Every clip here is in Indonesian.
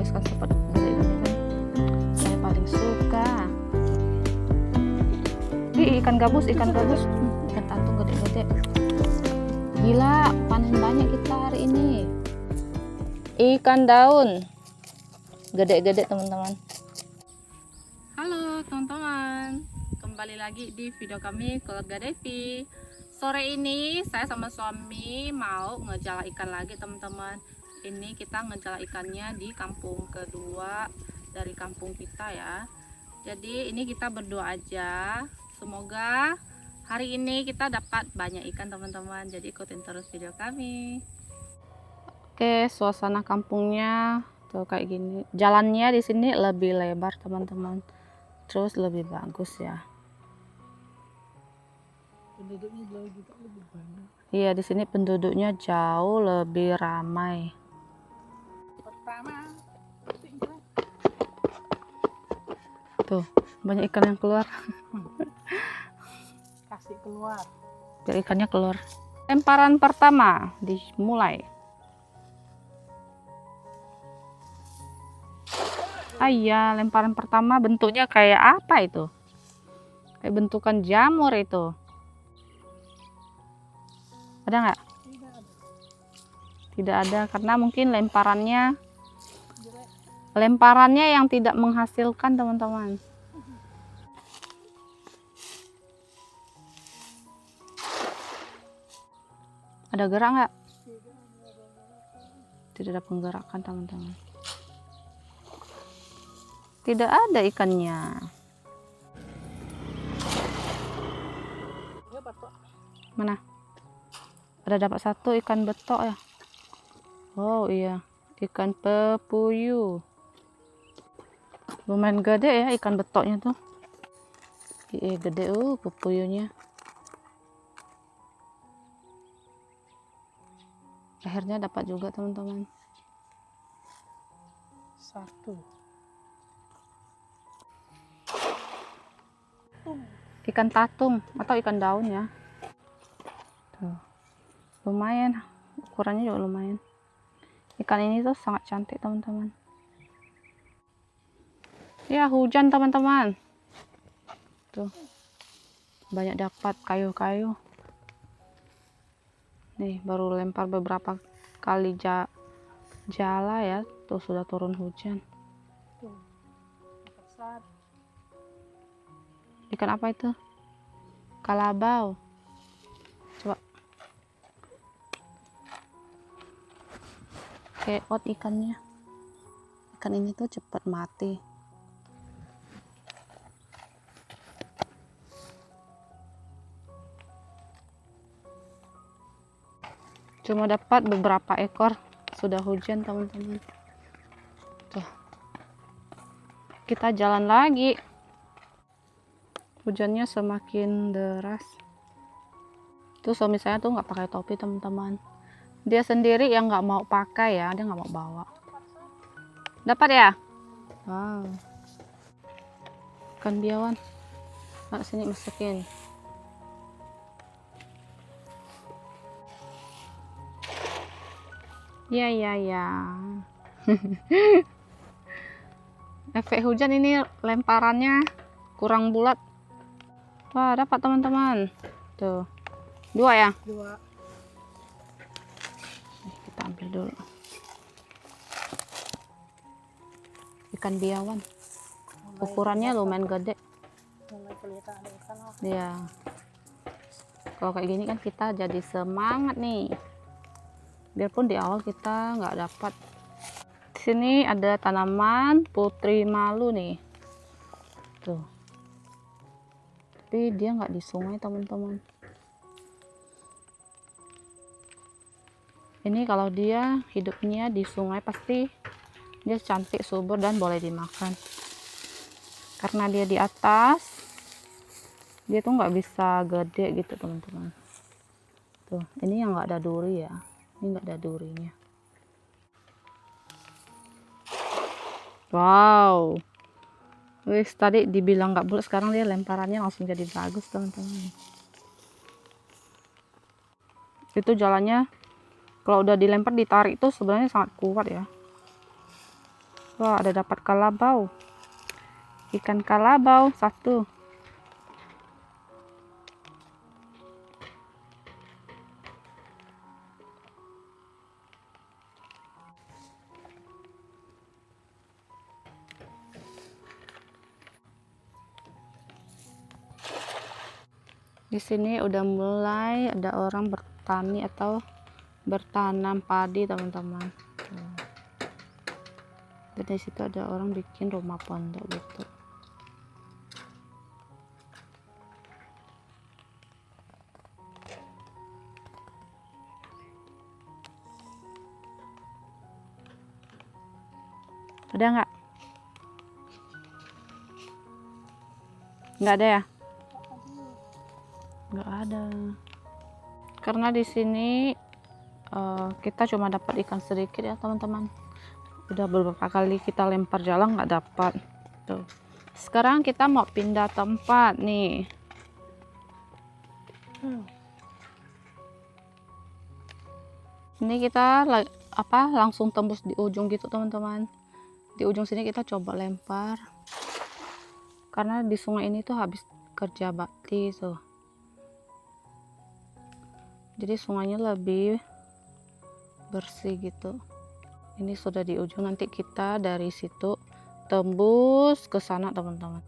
ikan sepet gede-gede kan saya paling suka. Ikan gabus, ikan tatung gede-gede. Gila, panen banyak kita hari ini. Ikan daun gede-gede teman-teman. Halo teman-teman, kembali lagi di video kami Keluarga Devi. Sore ini saya sama suami mau ngejala ikan lagi teman-teman. Ini kita ngejala ikannya di kampung kedua dari kampung kita ya. Jadi ini kita berdoa aja, semoga hari ini kita dapat banyak ikan teman-teman. Jadi ikutin terus video kami. Oke, suasana kampungnya tuh kayak gini. Jalannya di sini lebih lebar teman-teman. Terus lebih bagus ya. Penduduknya jauh juga lebih banyak. Iya, di sini penduduknya jauh lebih ramai. Pertama, Tuh, banyak ikan yang keluar. kasih keluar. Biar ikannya keluar. Lemparan pertama dimulai. Iya, lemparan pertama bentuknya kayak apa itu? Kayak bentukan jamur itu. Ada nggak? Tidak ada. Tidak ada, karena mungkin lemparannya Jelek. yang tidak menghasilkan teman-teman. Ada gerak nggak? Tidak ada penggerakan teman-teman. Tidak ada ikannya. Dia batok. Mana? Ada dapat satu ikan betok ya. Oh iya, ikan pepuyu. Lumayan gede ya ikan betoknya tuh. Iya gede pepuyunya. Akhirnya dapat juga teman-teman. Satu. Ikan tatung atau ikan daun ya. Tuh. Lumayan, ukurannya juga lumayan. Ikan ini tuh sangat cantik teman-teman. Ya, hujan teman-teman. Tuh. Banyak dapat kayu-kayu. Nih, baru lempar beberapa kali jala ya. Tuh sudah turun hujan. Tuh. Besar. Ikan apa itu? Kalabau. Coba. Keot ikannya. Ikan ini tuh cepat mati. Cuma dapat beberapa ekor. Sudah hujan teman-teman. Tuh. Kita jalan lagi. Hujannya semakin deras. Tuh suami saya tuh nggak pakai topi teman-teman. Dia sendiri yang nggak mau pakai ya, dia nggak mau bawa. Dapat ya? Wow. Ikan biawan. Nah, sini masukin. Ya. Efek hujan ini lemparannya kurang bulat. Wah, dapat teman-teman. Tuh. 2 ya? 2. Kita ambil dulu. Ikan biawan. Ukurannya lumayan gede. Mulai kelihatan ada ikan lah. Iya. Kalau kayak gini kan kita jadi semangat nih. Biarpun di awal kita nggak dapat. Di sini ada tanaman putri malu nih. Tuh. Tapi dia nggak di sungai teman-teman. Ini kalau dia hidupnya di sungai pasti dia cantik, subur, dan boleh dimakan. Karena dia di atas, dia tuh nggak bisa gede gitu teman-teman. Tuh, ini yang nggak ada duri ya. Ini nggak ada durinya. Wow. Wis, tadi dibilang nggak bulat, sekarang dia lemparannya langsung jadi bagus teman-teman. Itu jalannya kalau udah dilempar ditarik itu sebenarnya sangat kuat ya. Wah, ada dapat kalabau. Ikan kalabau satu. Di sini udah mulai ada orang bertani atau bertanam padi, teman-teman. Dan di situ ada orang bikin rumah pondok gitu. Ada nggak? Nggak ada ya? Nggak ada. Karena di sini kita cuma dapat ikan sedikit ya, teman-teman. Udah beberapa kali kita lempar jalan nggak dapat. Tuh. Sekarang kita mau pindah tempat nih. Ini kita langsung tembus di ujung gitu, teman-teman. Di ujung sini kita coba lempar. Karena di sungai ini tuh habis kerja bakti tuh. Jadi sungainya lebih bersih gitu. Ini sudah di ujung, nanti kita dari situ tembus ke sana, teman-teman.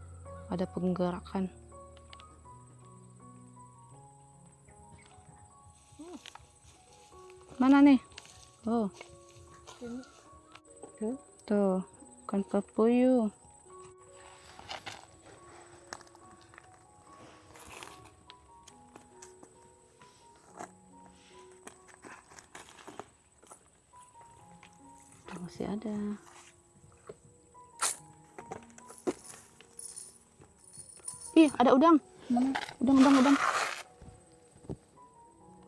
Ada penggerakan. Mana nih? Oh, tuh ikan pepuyuh. Masih ada. Ih, ada udang. Mana? Udang.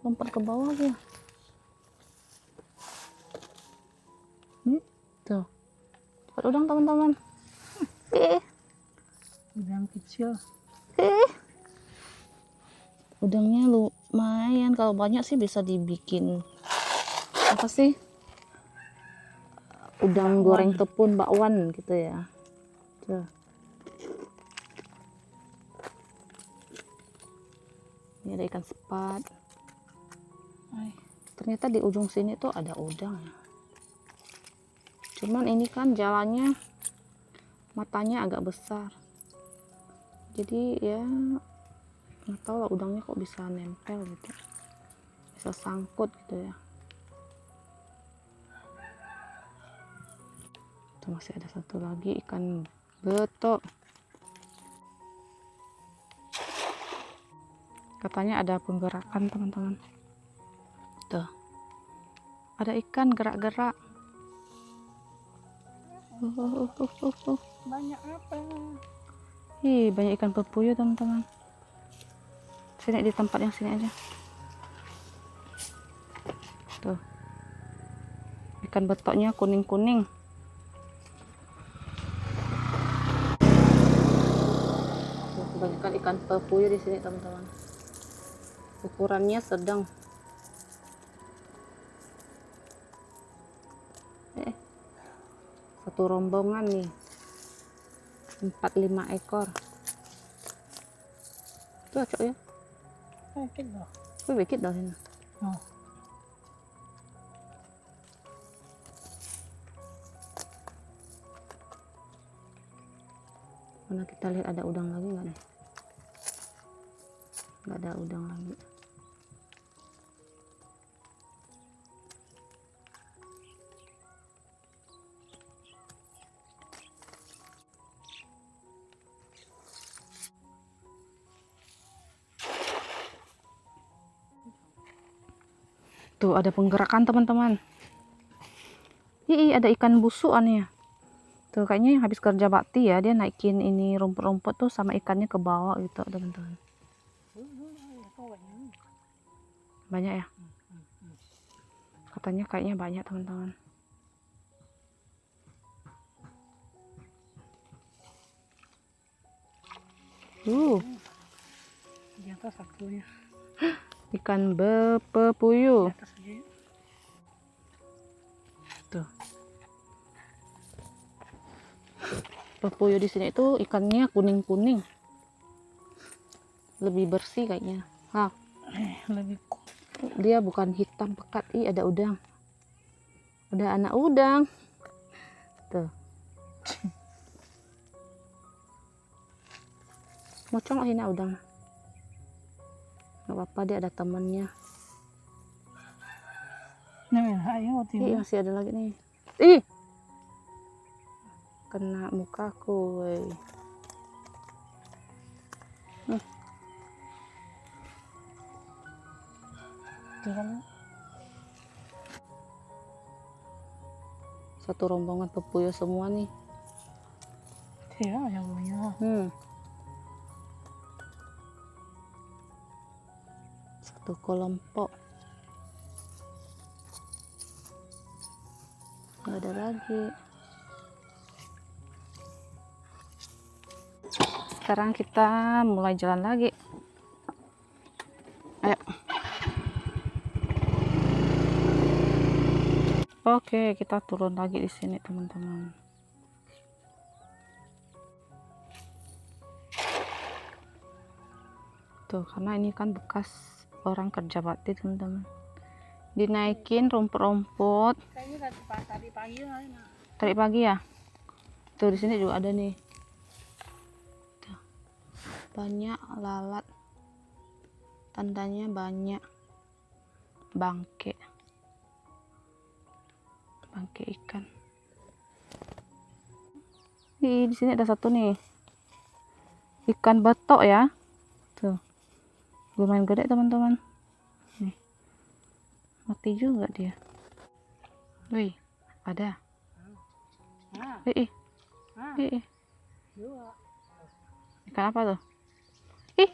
Lompat ke bawah ya. Tuh. Dapat udang, teman-teman. Udang kecil. Udangnya lumayan. Kalau banyak sih bisa dibikin apa sih? Udang goreng tepung bakwan gitu ya. Tuh. Ini ada ikan sepat. Ternyata di ujung sini tuh ada udang. Cuman ini kan jalannya matanya agak besar. Jadi ya nggak tahu lah udangnya kok bisa nempel gitu. Bisa sangkut gitu ya. Tuh masih ada satu lagi ikan betok. Katanya ada penggerakan, teman-teman. Tuh. Ada ikan gerak-gerak. Banyak apa? Ih, banyak ikan pepuyuh, teman-teman. Sini di tempat yang sini aja. Tuh. Ikan betoknya kuning-kuning. Kebanyakan ikan pepuyuh di sini, teman-teman. Ukurannya sedang. Satu rombongan nih. 4-5 ekor. Cocok ya? Sakit loh. Dikit dah ini. Oh. Mana kita lihat ada udang lagi nggak nih? Nggak ada udang lagi. Tuh ada penggerakan, teman-teman. Ih, ada ikan busukan ya. Tuh kayaknya yang habis kerja bakti ya, dia naikin ini rumput-rumput tuh sama ikannya ke bawah gitu, teman-teman. Banyak ya? Katanya kayaknya banyak, teman-teman. Di atas satunya. Ikan pepuyuh. Di atas aja. Tuh. Pepuyuh di sini itu ikannya kuning-kuning. Lebih bersih kayaknya. Hah, Lebih dia bukan hitam pekat. Ih, ada udang. Ada anak udang. Tuh. Mocong ini udang. Gak apa-apa, dia ada temannya. ayo Ih, masih ada lagi nih. Ih, kena mukaku, wey. Satu rombongan pepuyuh semua nih. Iya, yang punya. Satu kelompok. Nggak ada lagi. Sekarang kita mulai jalan lagi. Ayo. Oke, kita turun lagi di sini, teman-teman. Tuh, karena ini kan bekas orang kerja bakti, teman-teman. Dinaikin rumput-rumput. Kayaknya tadi pagi lah. Tadi pagi ya. Tuh, di sini juga ada nih. Tuh. Banyak lalat. Tandanya banyak bangke. Bangke ikan. Di sini ada satu nih. Ikan betok ya. Tuh. Lumayan gede, teman-teman. Nih. Mati juga dia. Wih, ada. Ih. Ikan apa tuh? Ih.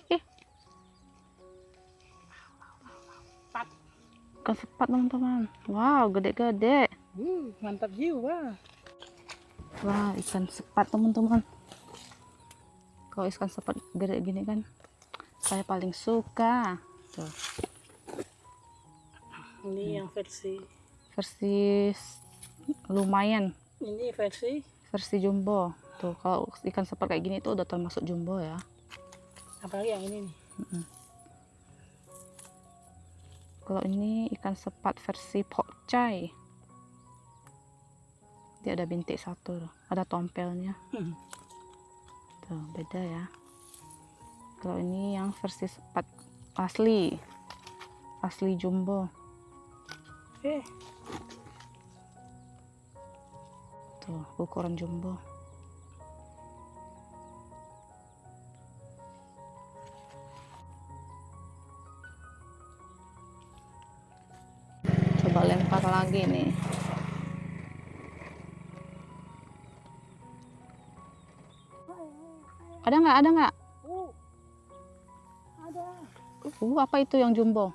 Ikan sepat, teman-teman. Wow, gede-gede. Mantap jiwa. Wah, ikan sepat, teman-teman. Kalau ikan sepat gede gini kan, saya paling suka. Tuh. Ini yang versi lumayan. ini Versi jumbo. Tuh, kalau ikan sepat kayak gini itu udah termasuk jumbo ya. apalagi yang ini nih. Kalau ini ikan sepat versi pokcai. Dia ada bintik satu, ada tompelnya. Tuh, beda ya. Kalau ini yang versi sepat asli jumbo. Tuh, ukuran jumbo. Coba lempar lagi nih. Ada nggak? Ada. Apa itu yang jumbo?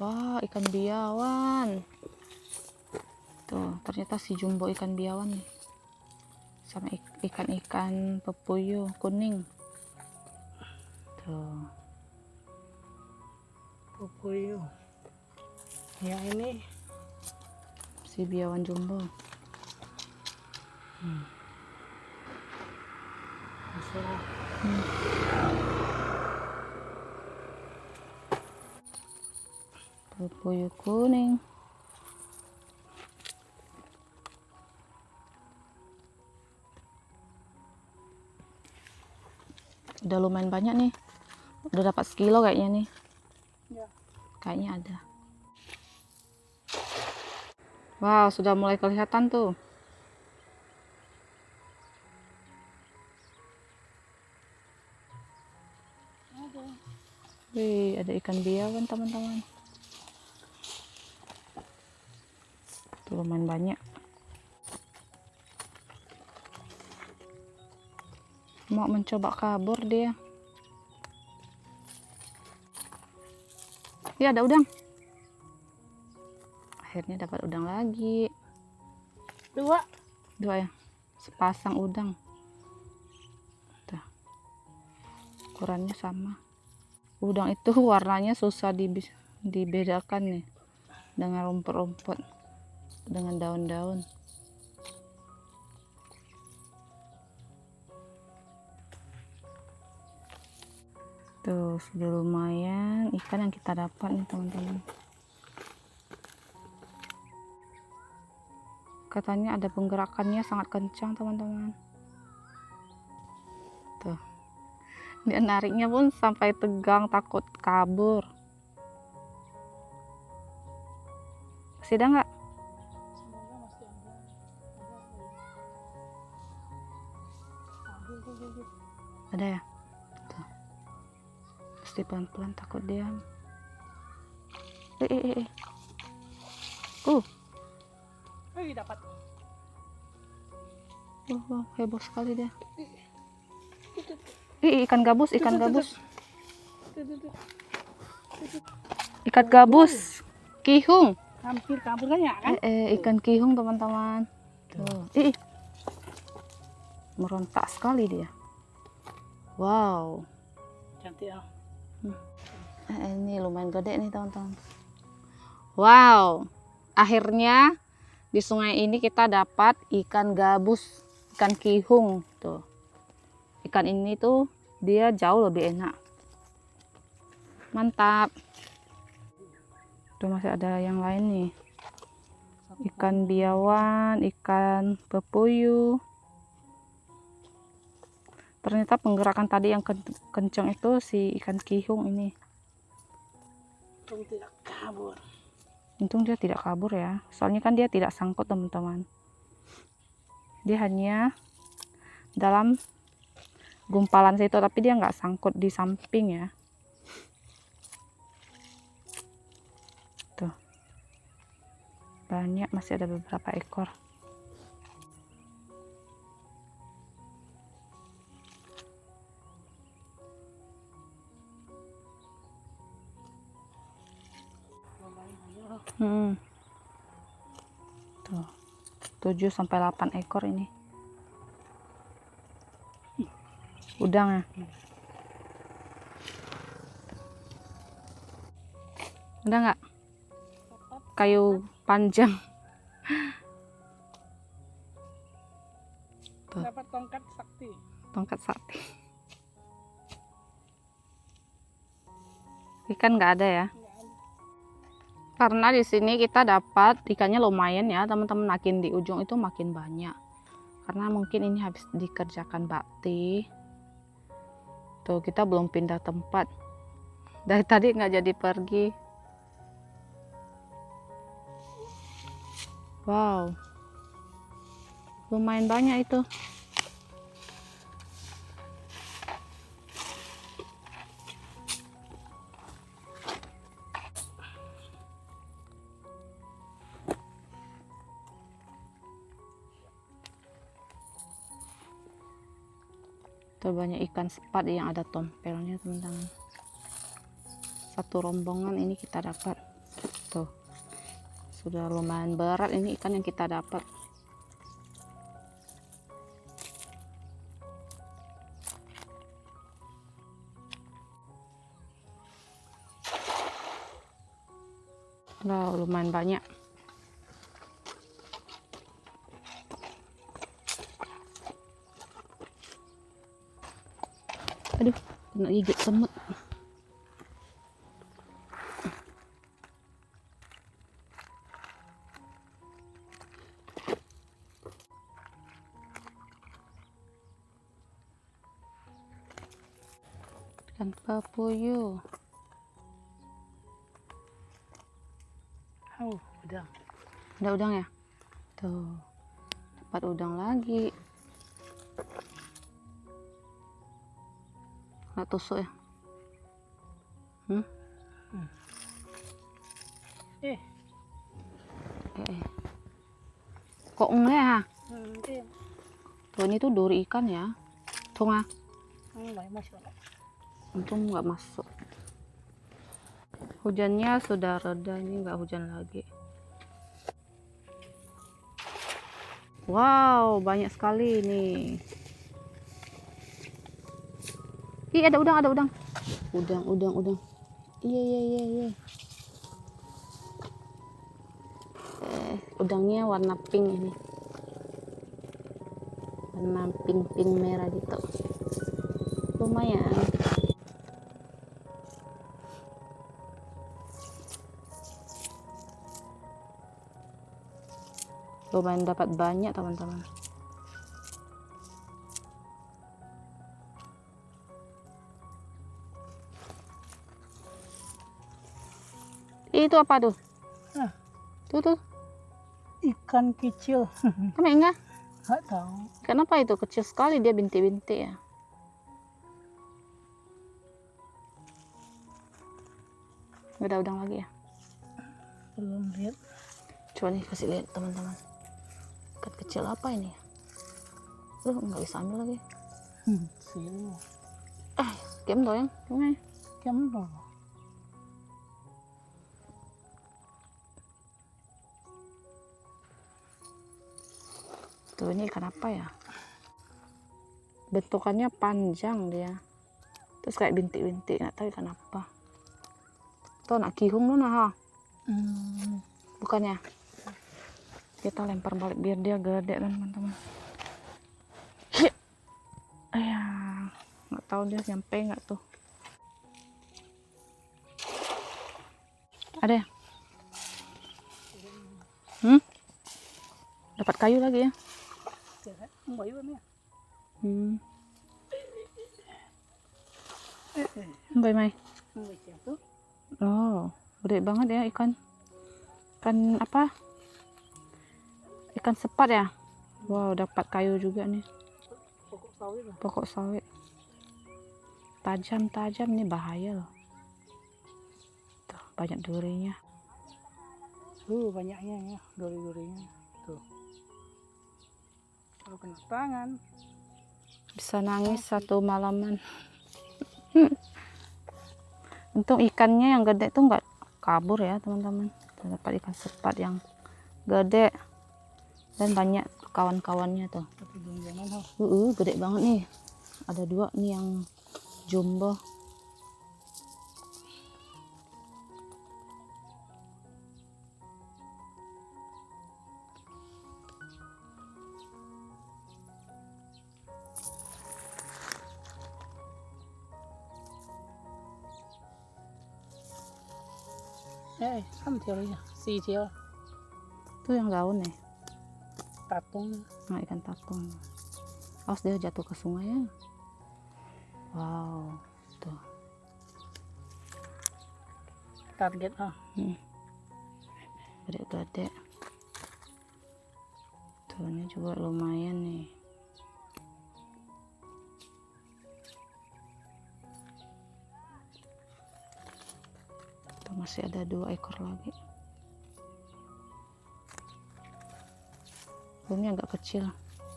Wah, ikan biawan. Tuh, ternyata si jumbo ikan biawan nih. Sama ikan-ikan pepuyuh kuning. Tuh. Pepuyuh. Yang ini Si biawan jumbo. masalah. Pepuyuh kuning. Udah lumayan banyak nih. Udah dapat sekilo kayaknya nih. Ya. Kayaknya ada. Wow, sudah mulai kelihatan tuh. Wih, ada ikan biawan, teman-teman. Tuh, lumayan banyak. Mau mencoba kabur dia. Ya, ada udang. Akhirnya dapat udang lagi. Dua ya. Sepasang udang. Tuh. Ukurannya sama. Udang itu warnanya susah dibedakan nih. Dengan rumput-rumput. Dengan daun-daun. Tuh, sudah lumayan ikan yang kita dapat nih teman-teman. Katanya ada penggerakannya sangat kencang teman-teman. Tuh, dia nariknya pun sampai tegang, takut kabur. Masih ada nggak? Semoga masih ada. Ada ya? Tuh. Pasti pelan-pelan, takut dia. Dapat. Heboh sekali dia. Ikan gabus, ikan gabus. Ikan gabus. Kihung. Hampir kabur kan ya kan? Ikan kihung teman-teman. Tuh. Merontak sekali dia. Wow. Cantik ya. Ini lumayan gede nih teman-teman. Wow. Akhirnya di sungai ini kita dapat ikan gabus, ikan kihung tuh. Ikan ini tuh dia jauh lebih enak. Mantap. Tuh masih ada yang lain nih. Ikan biawan, ikan pepuyuh. Ternyata penggerakan tadi yang kencang itu si ikan kihung ini. Untung tidak kabur. Untung dia tidak kabur ya. Soalnya kan dia tidak sangkut teman-teman. Dia hanya dalam gumpalan situ, tapi dia nggak sangkut di samping ya. Tuh. Banyak, masih ada beberapa ekor. Tuh, 7-8 ekor ini. Udang ya. Udah nggak? Kayu panjang. Tuh. Dapat tongkat sakti. Tongkat sakti. Ikan nggak ada ya? Karena di sini kita dapat ikannya lumayan ya teman-teman, makin di ujung itu makin banyak. Karena mungkin ini habis dikerjakan bakti. Tuh kita belum pindah tempat. Dari tadi nggak jadi pergi. Wow. Lumayan banyak itu. Tuh banyak ikan sepat yang ada tompelnya teman-teman. Satu rombongan ini kita dapat. Tuh. Sudah lumayan berat ini ikan yang kita dapat. Wow, lumayan banyak. Aduh, kena gigit semut. Ikan pepuyuh. Udang. Ada udang ya? Tuh. Dapat udang lagi. Nggak tusuk ya? Kok enggak ya? Tuh ini tuh duri ikan ya. Tuh nggak? Untung nggak masuk. Hujannya sudah reda, ini nggak hujan lagi. Wow, banyak sekali nih. Ih, ada udang, ada udang. Udang. Iya. Udangnya warna pink ini. Warna pink merah gitu. Lumayan. Lumayan dapat banyak teman-teman. Itu apa tuh? Ah. Tuh. Ikan kecil. Kamu enggak? Nggak tahu. Kenapa itu kecil sekali dia bintik-bintik ya? Nggak ada udang lagi ya? Belum lihat. Coba nih kasih lihat teman-teman. Ikan kecil apa ini? Nggak bisa ambil lagi. Siu. Kiếm rồi em, đúng không? Kiếm rồi. Tuh ini ikan apa ya? Bentukannya panjang dia. Terus kayak bintik-bintik, nggak tahu ikan apa. Tuh nak kihung lu nah, ha? Bukannya? Kita lempar balik biar dia gede teman-teman. Ayah, nggak tahu dia nyampe nggak tuh. Ada ya? Dapat kayu lagi ya? Không bấy luôn nè. Baik Mai. Không bấy chém tuh. Oh, gede banget ya ikan. Ikan apa? Ikan sepat ya? Wow, dapat kayu juga nih. Pokok sawit lah. Pokok sawit. Tajam-tajam nih, bahaya loh. Tuh, banyak durinya. Banyaknya ya, duri-durinya. Tuh. Kalau kena tangan. Bisa nangis satu malaman. Untung ikannya yang gede tuh nggak kabur ya teman-teman. Dapat ikan sepat yang gede. Dan banyak kawan-kawannya tuh. Tapi jangan ha. Gede banget nih. Ada 2 nih yang jumbo. Kan thiếu ya, si thiếu. Tuh yang daun nih. Tatung. Nah, ikan tatung. Awas dia jatuh ke sungai ya. Wow, tuh. Target ha. Gede-gede. Tuh ini juga lumayan nih. Tuh masih ada 2 ekor lagi. Ini agak kecil,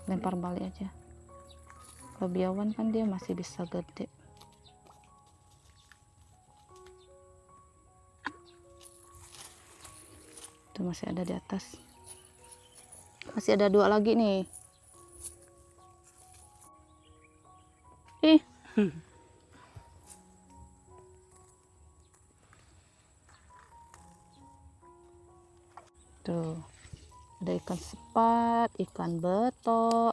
lempar balik aja. Kalau biawan kan dia masih bisa gede. Tuh masih ada di atas. Masih ada 2 lagi nih. Ih. Tuh. Ada ikan sepat, ikan betok.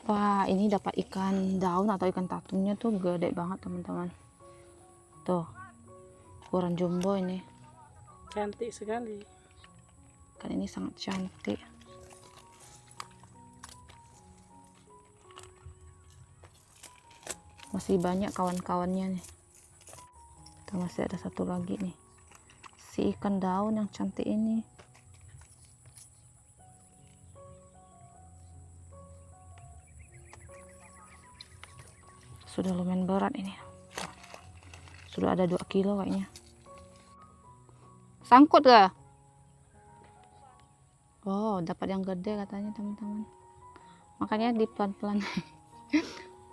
Wah, ini dapat ikan daun atau ikan tatungnya tuh gede banget teman-teman. Tuh, ukuran jumbo ini. Cantik sekali. Ikan ini sangat cantik. Masih banyak kawan-kawannya nih. Tuh, masih ada 1 lagi nih. Si ikan daun yang cantik ini. Sudah lumayan berat ini. Sudah ada 2 kilo kayaknya. Sangkut gak? Oh, dapat yang gede katanya teman-teman. Makanya di pelan-pelan.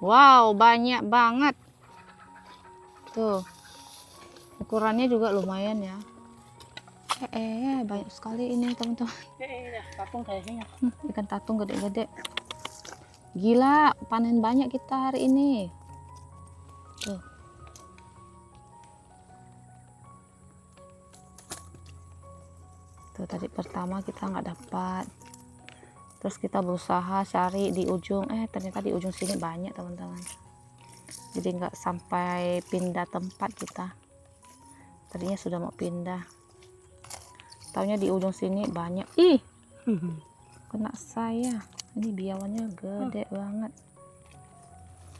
Wow, banyak banget. Tuh. Ukurannya juga lumayan ya. Banyak sekali ini teman-teman. Tatung kayaknya. Ikan tatung gede-gede. Gila, panen banyak kita hari ini. Tuh. Tuh tadi pertama kita nggak dapat. Terus kita berusaha cari di ujung, ternyata di ujung sini banyak teman-teman. Jadi nggak sampai pindah tempat kita. Tadinya sudah mau pindah. Taunya di ujung sini banyak. Ih, kena saya. Ini biawannya gede banget.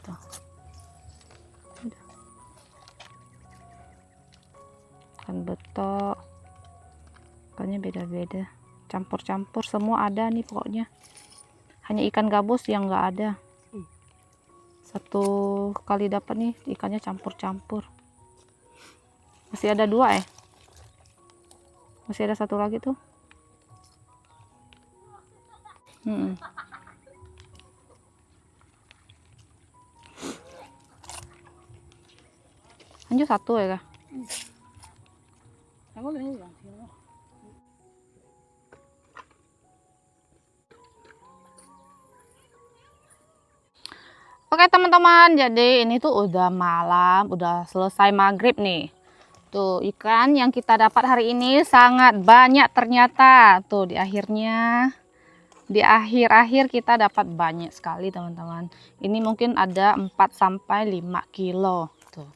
Tuh. Udah. Kan betok. Ikannya beda-beda. Campur-campur semua ada nih pokoknya. Hanya ikan gabus yang nggak ada. Satu kali dapat nih ikannya campur-campur. Masih ada 2 masih ada satu lagi tuh. Lanjut 1 ya kak. Kamu ini bang. Oke teman-teman, jadi ini tuh udah malam, udah selesai maghrib nih. Tuh ikan yang kita dapat hari ini sangat banyak ternyata. Tuh di akhir-akhir kita dapat banyak sekali teman-teman. Ini mungkin ada 4 sampai 5 kilo. Tuh.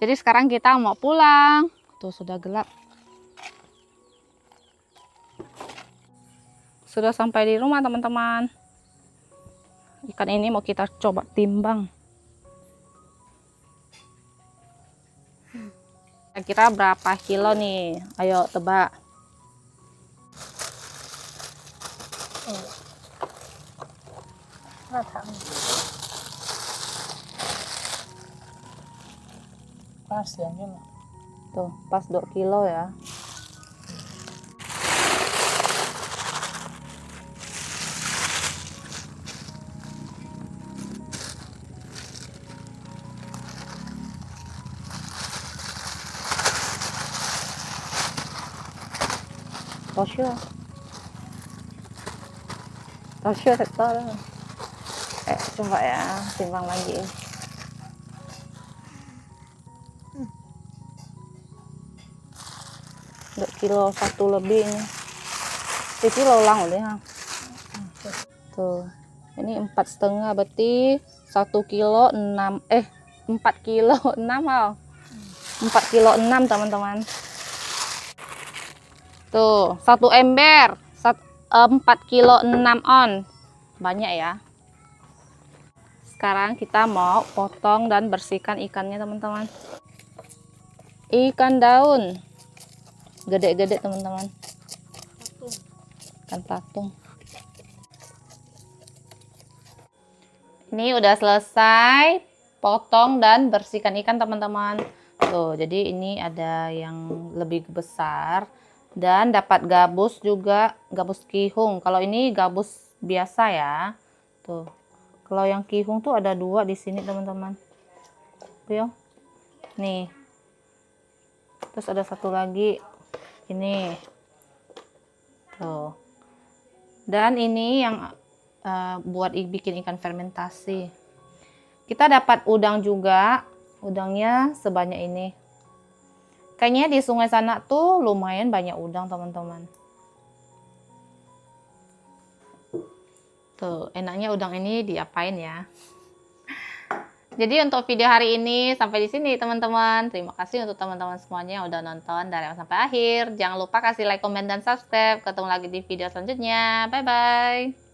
Jadi sekarang kita mau pulang. Tuh sudah gelap. Sudah sampai di rumah teman-teman. Ikan ini mau kita coba timbang. Kira-kira berapa kilo nih? Ayo tebak. Pas ya gini. Tuh, pas 2 kilo ya. Tosyo. Tosyo sektor. Coba ya, timbang lagi. Dua kilo 1 lebih ini. 1 kilo lang udah. Tuh, ini 4,5 berarti 1 kilo 6 4 kilo 6 oh. 4 kilo 6 teman-teman. Tuh, 1 ember 4 kilo 6 on. Banyak ya. Sekarang kita mau potong dan bersihkan ikannya teman-teman. Ikan daun. Gede-gede teman-teman. Ikan patung. Ini udah selesai potong dan bersihkan ikan teman-teman. Tuh, jadi ini ada yang lebih besar dan dapat gabus juga, gabus kihung. Kalau ini gabus biasa ya. Tuh. Kalau yang kihung tuh ada 2 di sini teman-teman. Tuh. Nih. Terus ada satu lagi ini. Tuh. Dan ini yang buat bikin ikan fermentasi. Kita dapat udang juga. Udangnya sebanyak ini. Kayaknya di sungai sana tuh lumayan banyak udang teman-teman. Tuh, enaknya udang ini diapain ya? Jadi untuk video hari ini sampai di sini teman-teman. Terima kasih untuk teman-teman semuanya yang udah nonton dari awal sampai akhir. Jangan lupa kasih like, komen, dan subscribe. Ketemu lagi di video selanjutnya. Bye-bye.